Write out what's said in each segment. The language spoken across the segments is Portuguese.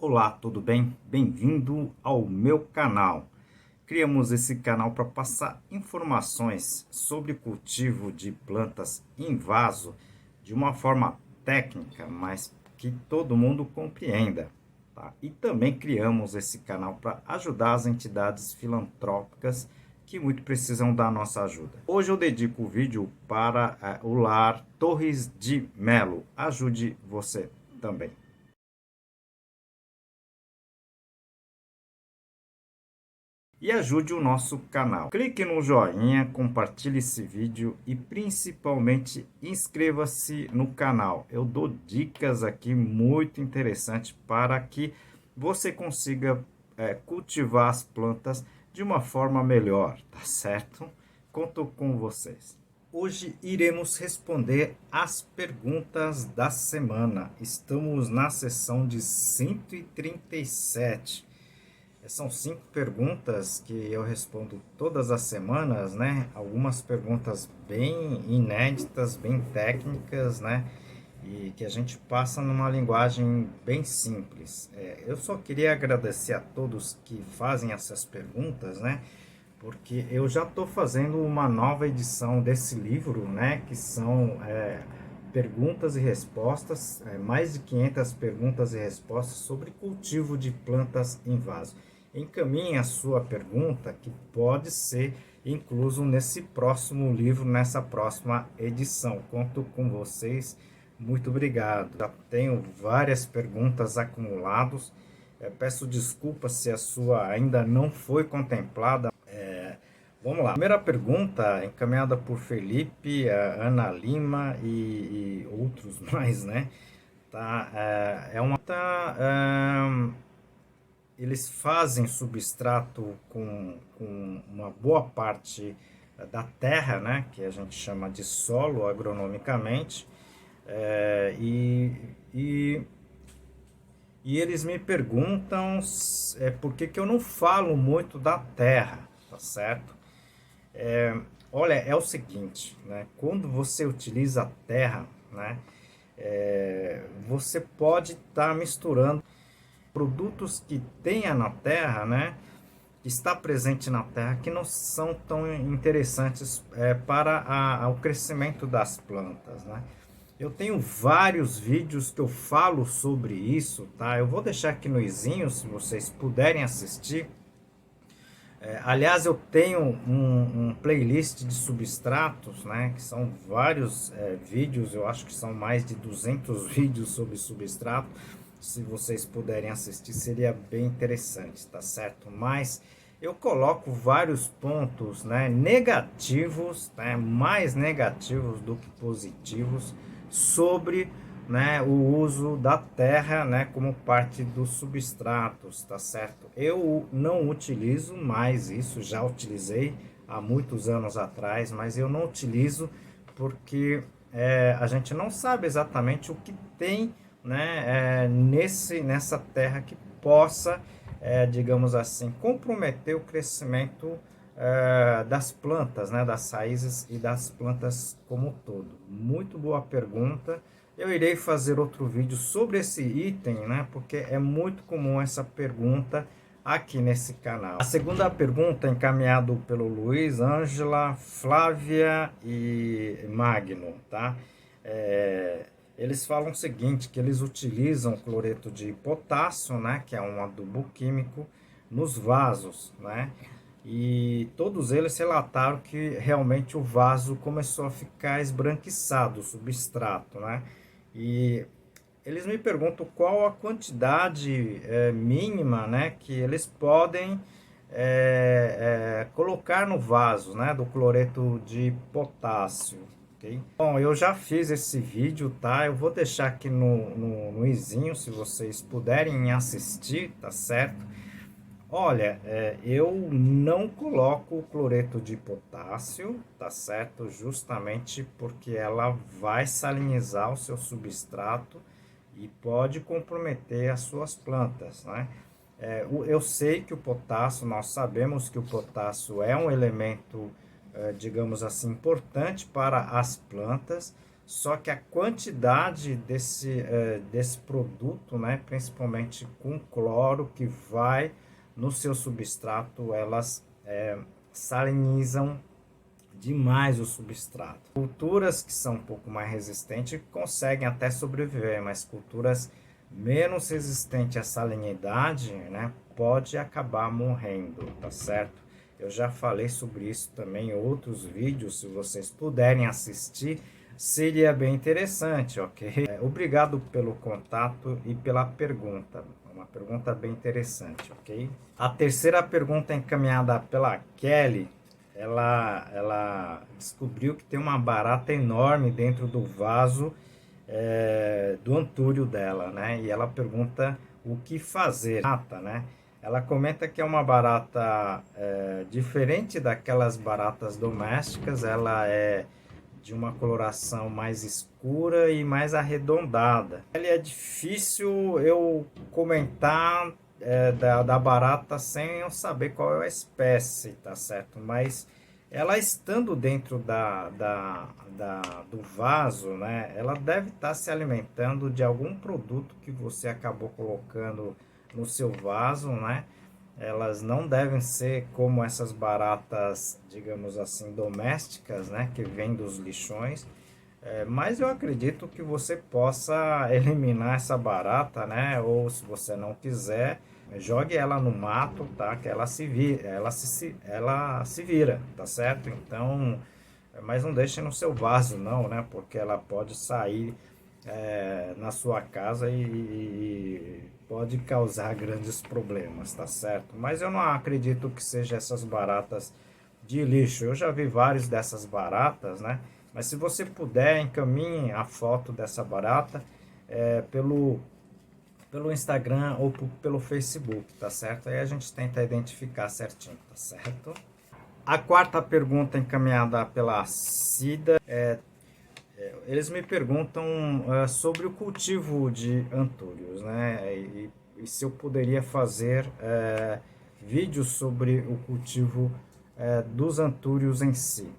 Olá, tudo bem? Bem-vindo ao meu canal. Criamos esse canal para passar informações sobre cultivo de plantas em vaso de uma forma técnica, mas que todo mundo compreenda, tá? E também criamos esse canal para ajudar as entidades filantrópicas que muito precisam da nossa ajuda. Hoje eu dedico o vídeo para o lar Torres de Melo. Ajude você também. E ajude o nosso canal. Clique no joinha, compartilhe esse vídeo e principalmente inscreva-se no canal. Eu dou dicas aqui muito interessantes para que você consiga cultivar as plantas de uma forma melhor, tá certo? Conto com vocês. Hoje iremos responder as perguntas da semana. Estamos na sessão de 137. São 5 perguntas que eu respondo todas as semanas, né? Algumas perguntas bem inéditas, bem técnicas, né? E que a gente passa numa linguagem bem simples. Eu só queria agradecer a todos que fazem essas perguntas, né? Porque eu já estou fazendo uma nova edição desse livro, né? Que são perguntas e respostas, mais de 500 perguntas e respostas sobre cultivo de plantas em vaso. Encaminhe a sua pergunta, que pode ser incluso nesse próximo livro, nessa próxima edição. Conto com vocês. Muito obrigado. Já tenho várias perguntas acumuladas. Peço desculpas se a sua ainda não foi contemplada. Vamos lá. Primeira pergunta, encaminhada por Felipe, a Ana Lima e outros mais, né? Tá, eles fazem substrato com uma boa parte da terra, né? Que a gente chama de solo agronomicamente. É, e eles me perguntam por que que eu não falo muito da terra, tá certo? Olha, é o seguinte, né? Quando você utiliza a terra, né? Você pode estar misturando produtos que tenha na terra, né? Que está presente na terra, que não são tão interessantes para o crescimento das plantas, né? Eu tenho vários vídeos que eu falo sobre isso, tá? Eu vou deixar aqui no izinho, se vocês puderem assistir. Aliás, eu tenho um playlist de substratos, né? Que são vários vídeos, eu acho que são mais de 200 vídeos sobre substrato. Se vocês puderem assistir, seria bem interessante, tá certo? Mas eu coloco vários pontos, né, negativos, né, mais negativos do que positivos, sobre, né, o uso da terra, né, como parte dos substratos, tá certo? Eu não utilizo mais isso, já utilizei há muitos anos atrás, mas eu não utilizo porque a gente não sabe exatamente o que tem, né, nessa terra que possa, digamos assim, comprometer o crescimento das plantas, né, das raízes e das plantas como um todo. Muito boa pergunta. Eu irei fazer outro vídeo sobre esse item, né, porque é muito comum essa pergunta aqui nesse canal. A segunda pergunta, encaminhado pelo Luiz, Ângela, Flávia e Magno, tá? Eles falam o seguinte, que eles utilizam cloreto de potássio, né, que é um adubo químico, nos vasos, né? E todos eles relataram que realmente o vaso começou a ficar esbranquiçado, o substrato, né? E eles me perguntam qual a quantidade mínima, né, que eles podem colocar no vaso, né, do cloreto de potássio. Okay? Bom, eu já fiz esse vídeo, tá? Eu vou deixar aqui no izinho, se vocês puderem assistir, tá certo? Olha, eu não coloco o cloreto de potássio, tá certo? Justamente porque ela vai salinizar o seu substrato e pode comprometer as suas plantas, né? Eu sei que o potássio, nós sabemos que o potássio é um elemento, digamos assim, importante para as plantas, só que a quantidade desse produto, né, principalmente com cloro, que vai no seu substrato, elas salinizam demais o substrato. Culturas que são um pouco mais resistentes conseguem até sobreviver, mas culturas menos resistentes à salinidade, né, pode acabar morrendo, tá certo? Eu já falei sobre isso também em outros vídeos, se vocês puderem assistir, seria bem interessante, ok? Obrigado pelo contato e pela pergunta, uma pergunta bem interessante, ok? A terceira pergunta é encaminhada pela Kelly. Ela descobriu que tem uma barata enorme dentro do vaso do antúrio dela, né? E ela pergunta o que fazer, né? Ela comenta que é uma barata diferente daquelas baratas domésticas, ela é de uma coloração mais escura e mais arredondada. Ele é difícil eu comentar da barata sem eu saber qual é a espécie, tá certo? Mas ela estando dentro do vaso, né? Ela deve estar se alimentando de algum produto que você acabou colocando no seu vaso, né? Elas não devem ser como essas baratas, digamos assim, domésticas, né, que vêm dos lixões. Mas eu acredito que você possa eliminar essa barata, né? Ou se você não quiser, jogue ela no mato, tá? Que ela se vira, ela se vira, tá certo? Então, mas não deixe no seu vaso, não, né? Porque ela pode sair na sua casa e pode causar grandes problemas, tá certo? Mas eu não acredito que seja essas baratas de lixo. Eu já vi vários dessas baratas, né? Mas se você puder, encaminhe a foto dessa barata pelo Instagram ou pelo Facebook, tá certo? Aí a gente tenta identificar certinho, tá certo? A quarta pergunta encaminhada pela Cida eles me perguntam sobre o cultivo de antúrios, né? E se eu poderia fazer vídeos sobre o cultivo dos antúrios em si.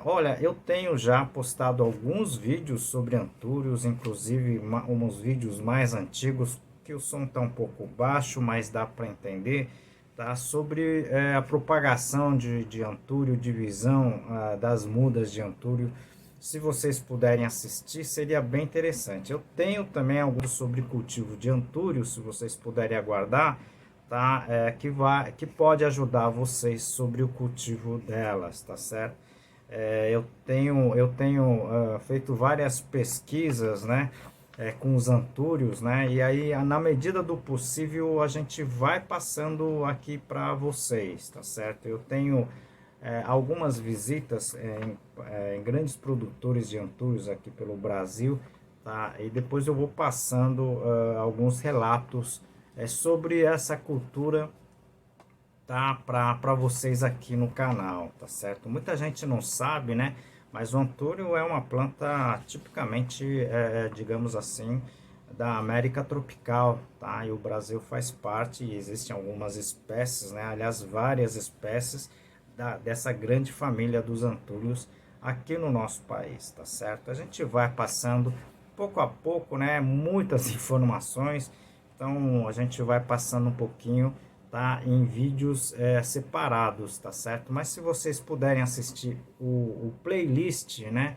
Olha, eu tenho já postado alguns vídeos sobre antúrios, inclusive uns vídeos mais antigos, que o som está um pouco baixo, mas dá para entender, tá? Sobre a propagação de antúrio, divisão das mudas de antúrio. Se vocês puderem assistir, seria bem interessante. Eu tenho também algo sobre cultivo de antúrio, se vocês puderem aguardar, tá? Que pode ajudar vocês sobre o cultivo delas, tá certo? Eu tenho feito várias pesquisas, né, com os antúrios, né, e aí na medida do possível a gente vai passando aqui para vocês, tá certo? Eu tenho algumas visitas em grandes produtores de antúrios aqui pelo Brasil, tá? E depois eu vou passando alguns relatos sobre essa cultura, tá, para vocês aqui no canal, tá certo? Muita gente não sabe, né? Mas o antúrio é uma planta tipicamente, digamos assim, da América tropical, tá? E o Brasil faz parte e existem algumas espécies, né? Aliás, várias espécies dessa grande família dos antúrios aqui no nosso país, tá certo? A gente vai passando pouco a pouco, né? Muitas informações, então a gente vai passando um pouquinho, tá, em vídeos separados, tá certo? Mas se vocês puderem assistir o playlist, né,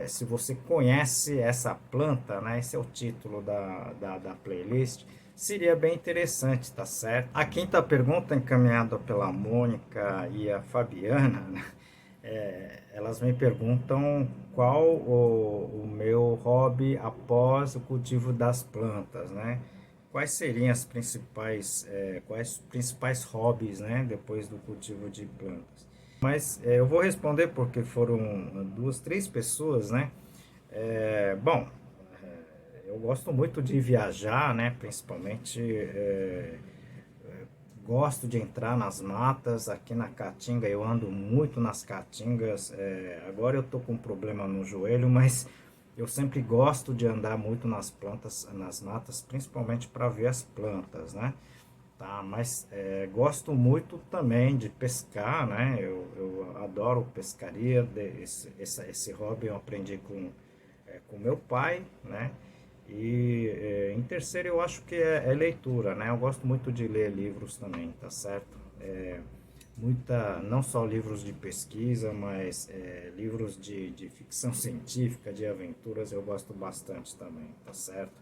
se você conhece essa planta, né, esse é o título da playlist, seria bem interessante, tá certo? A quinta pergunta encaminhada pela Mônica e a Fabiana, né, elas me perguntam qual o meu hobby após o cultivo das plantas, né? Quais seriam quais os principais hobbies, né, depois do cultivo de plantas? Mas eu vou responder porque foram duas, três pessoas, né? Bom, eu gosto muito de viajar, né? Principalmente gosto de entrar nas matas. Aqui na Caatinga eu ando muito nas caatingas. Agora eu tô com um problema no joelho, mas eu sempre gosto de andar muito nas plantas, nas matas, principalmente para ver as plantas, né? tá? Mas gosto muito também de pescar, né? Eu adoro pescaria, esse hobby eu aprendi com meu pai, né? E em terceiro eu acho que é leitura, né? Eu gosto muito de ler livros também, tá certo? Não só livros de pesquisa, mas livros de ficção científica, de aventuras, eu gosto bastante também, tá certo?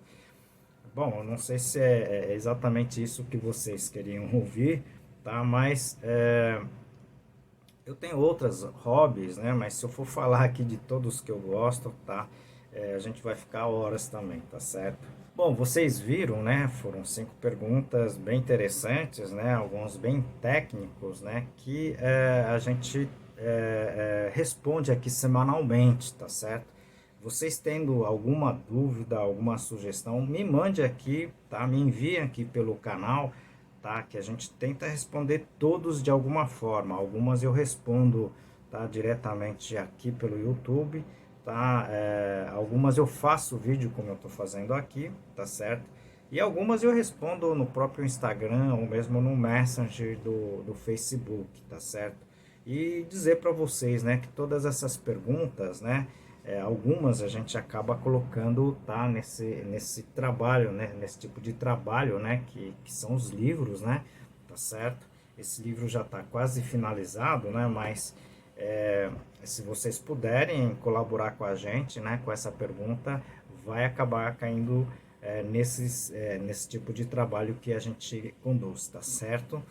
Bom, eu não sei se é exatamente isso que vocês queriam ouvir, tá? Mas eu tenho outros hobbies, né? Mas se eu for falar aqui de todos que eu gosto, tá? A gente vai ficar horas também, tá certo? Bom, vocês viram, né? Foram 5 perguntas bem interessantes, né? Alguns bem técnicos, né? Que a gente responde aqui semanalmente, tá certo? Vocês tendo alguma dúvida, alguma sugestão, me mande aqui, tá? Me enviem aqui pelo canal, tá? Que a gente tenta responder todos de alguma forma. Algumas eu respondo, tá? Diretamente aqui pelo YouTube, tá? Algumas eu faço vídeo como eu estou fazendo aqui, tá certo? E algumas eu respondo no próprio Instagram ou mesmo no Messenger do Facebook, tá certo? E dizer para vocês, né, que todas essas perguntas, né, algumas a gente acaba colocando, tá, nesse trabalho, né, nesse tipo de trabalho, né, que são os livros, né, tá certo? Esse livro já está quase finalizado, né, mas se vocês puderem colaborar com a gente, né, com essa pergunta, vai acabar caindo nesse tipo de trabalho que a gente conduz, tá certo?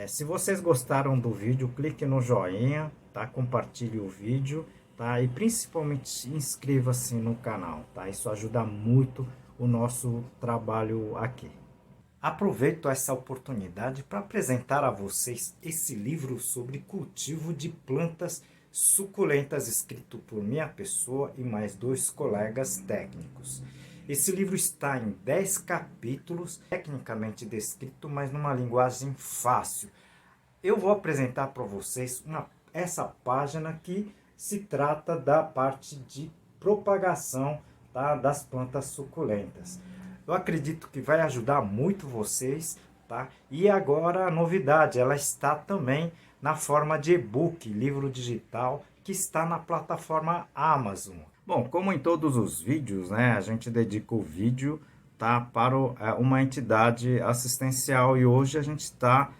Se vocês gostaram do vídeo, clique no joinha, tá? Compartilhe o vídeo, tá? E principalmente inscreva-se no canal, tá? Isso ajuda muito o nosso trabalho aqui. Aproveito essa oportunidade para apresentar a vocês esse livro sobre cultivo de plantas suculentas, escrito por minha pessoa e mais 2 colegas técnicos. Esse livro está em 10 capítulos, tecnicamente descrito, mas numa linguagem fácil. Eu vou apresentar para vocês essa página que se trata da parte de propagação, tá, das plantas suculentas. Eu acredito que vai ajudar muito vocês, tá? E agora a novidade, ela está também na forma de e-book, livro digital, que está na plataforma Amazon. Bom, como em todos os vídeos, né, a gente dedica o vídeo, tá, para uma entidade assistencial, e hoje a gente está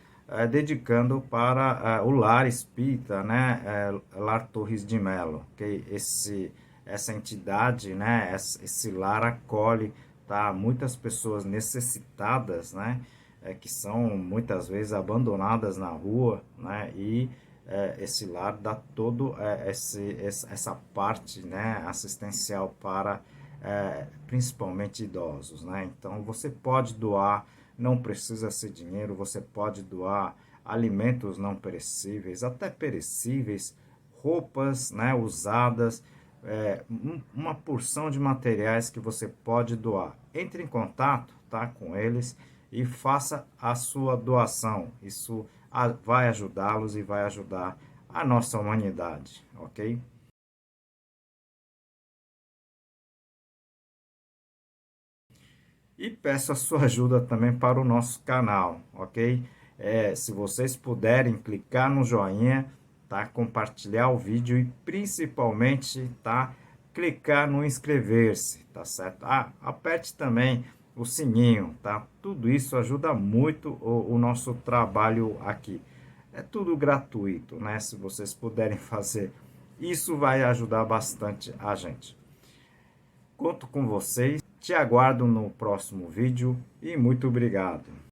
dedicando para o Lar Espírita, né, Lar Torres de Melo, que essa entidade, né, esse lar acolhe, tá, muitas pessoas necessitadas, né, que são muitas vezes abandonadas na rua, né, e esse lar dá todo essa parte, né, assistencial para principalmente idosos, né? Então você pode doar, não precisa ser dinheiro, você pode doar alimentos não perecíveis, até perecíveis, roupas, né, usadas, uma porção de materiais que você pode doar. Entre em contato, tá, com eles e faça a sua doação. Isso vai ajudá-los e vai ajudar a nossa humanidade, ok? E peço a sua ajuda também para o nosso canal, ok? Se vocês puderem clicar no joinha, tá? Compartilhar o vídeo e principalmente, tá? Clicar no inscrever-se, tá certo? Aperte também o sininho, tá? Tudo isso ajuda muito o nosso trabalho aqui. É tudo gratuito, né? Se vocês puderem fazer, isso vai ajudar bastante a gente. Conto com vocês, te aguardo no próximo vídeo e muito obrigado.